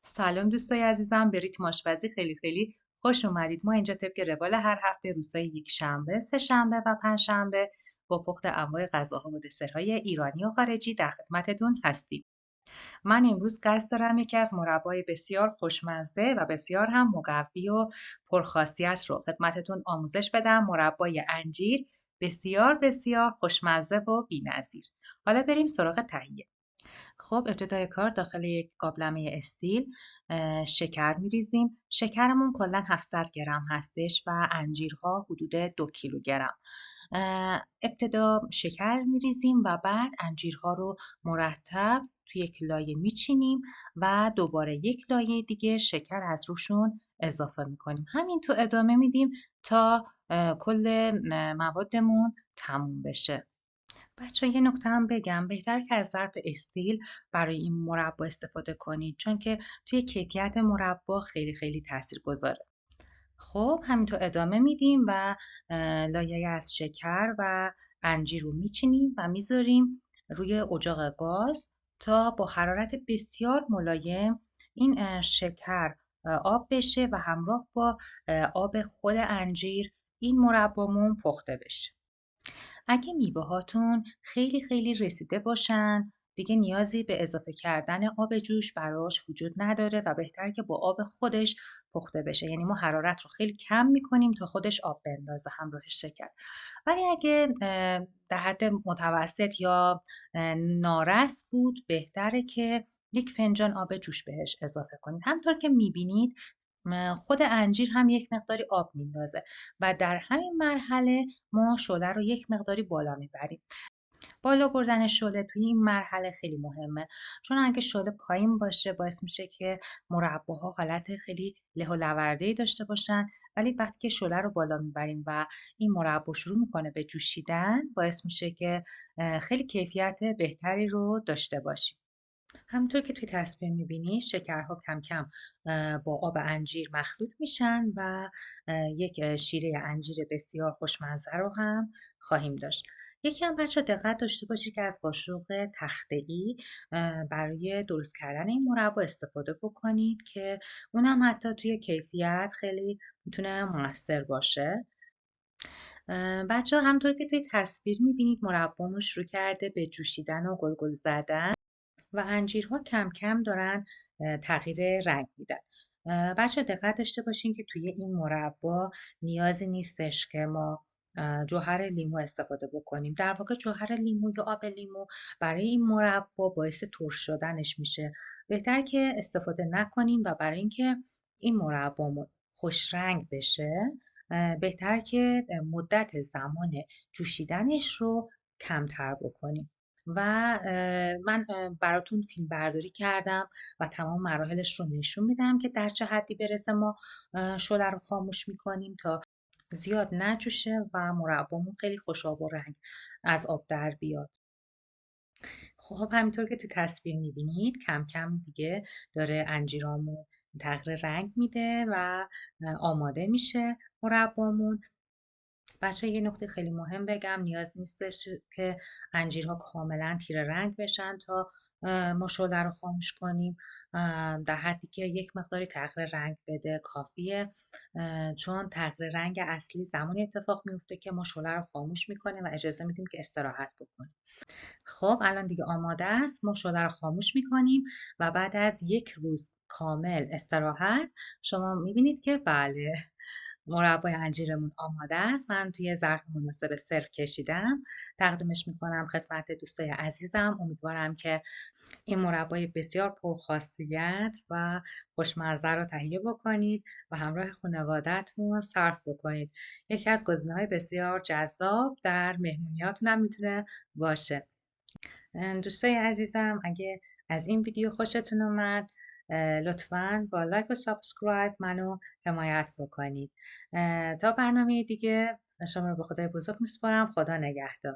سلام دوستای عزیزم، به ریتم آشپزی خیلی خوش اومدید. ما اینجا طبق روال هر هفته روزهای یک شنبه، سه شنبه و پنج شنبه با پخت انواع غذاها و دسرهای ایرانی و خارجی در خدمتتون هستیم. من امروز قصد دارم یکی از مربای بسیار خوشمزه و بسیار هم مقوی و پرخاصیت رو خدمتتون آموزش بدم. مربای انجیر بسیار خوشمزه و بی‌نظیر. حالا بریم سراغ تهیه. خب ابتدای کار داخل یک قابلمه استیل شکر میریزیم. شکرمون کلا 700 گرم هستش و انجیرها حدود 2 کیلوگرم. ابتدا شکر میریزیم و بعد انجیرها رو مرتب توی یک لایه میچینیم و دوباره یک لایه دیگه شکر از روشون اضافه میکنیم. همینطور ادامه میدیم تا کل موادمون تموم بشه. بچه‌ها یه نکته هم بگم، بهتره که از ظرف استیل برای این مربا استفاده کنید، چون که توی کیفیت مربا خیلی تاثیرگذاره. خب همینطور ادامه میدیم و لایه از شکر و انجیر رو میچینیم و میذاریم روی اجاق گاز تا با حرارت بسیار ملایم این شکر آب بشه و همراه با آب خود انجیر این مربامون پخته بشه. اگه میوه‌هاتون خیلی رسیده باشن، دیگه نیازی به اضافه کردن آب جوش براش وجود نداره و بهتره که با آب خودش پخته بشه. یعنی ما حرارت رو خیلی کم میکنیم تا خودش آب بندازه همراه شکر. ولی اگه در حد متوسط یا نارس بود، بهتره که 1 فنجان آب جوش بهش اضافه کنید. همطور که میبینید خود انجیر هم یک مقداری آب میندازه و در همین مرحله ما شعله رو یک مقداری بالا میبریم. بالا بردن شعله توی این مرحله خیلی مهمه، چون اگه شعله پایین باشه باعث میشه که مرباها حالت خیلی له و لورده‌ای داشته باشن، ولی وقتی که شعله رو بالا میبریم و این مربا شروع میکنه به جوشیدن باعث میشه که خیلی کیفیت بهتری رو داشته باشیم. همونطور که توی تصویر میبینی شکرها کم کم با آب انجیر مخلوط میشن و یک شیره انجیر بسیار خوشمزه رو هم خواهیم داشت. یکی هم بچه دقت داشته باشید که از قاشق تخته‌ای برای درست کردن این مربا استفاده بکنید که اونم حتی توی کیفیت خیلی میتونه موثر باشه. بچه همطور که توی تصویر میبینید مربامون شروع کرده به جوشیدن و گلگل زدن و انجیرها کم کم دارن تغییر رنگ میدن. بچه دقت داشته باشین که توی این مربا نیازی نیستش که ما جوهر لیمو استفاده بکنیم. در واقع جوهر لیمو یا آب لیمو برای این مربا باعث ترش شدنش میشه. بهتر که استفاده نکنیم و برای اینکه این مربامون خوش رنگ بشه بهتر که مدت زمان جوشیدنش رو کمتر بکنیم. و من براتون فیلم برداری کردم و تمام مراحلش رو نشون میدم که در چه حدی برسه ما شعله رو خاموش میکنیم تا زیاد نجوشه و مربامون خیلی خوش آب و رنگ از آب در بیاد. خب همینطور که تو تصویر میبینید کم کم دیگه داره انجیرامون تغییر رنگ میده و آماده میشه مربامون. بچه یه نکته خیلی مهم بگم، نیاز نیستش که انجیرها کاملا تیره رنگ بشن تا ما شعله رو خاموش کنیم. در حدی که یک مقداری تغییر رنگ بده کافیه، چون تغییر رنگ اصلی زمانی اتفاق میفته که ما شعله رو خاموش میکنیم و اجازه میدیم که استراحت بکنیم. خب الان دیگه آماده است، ما شعله رو خاموش میکنیم و بعد از 1 روز کامل استراحت شما میبینید که بله مربای انجیرمون آماده است. من توی ظرف مناسب سرو کشیدم، تقدیمش میکنم خدمت دوستای عزیزم. امیدوارم که این مربای بسیار پرخاصیت و خوشمزه رو تهیه بکنید و همراه خانواده‌تون صرف بکنید. یکی از گزینه‌های بسیار جذاب در مهمونیاتون هم میتونه باشه. دوستای عزیزم اگه از این ویدیو خوشتون اومد لطفاً با لایک و سابسکرایب منو حمایت بکنید. تا برنامه دیگه شما رو به خدای بزرگ میسپارم. خدا نگهدار.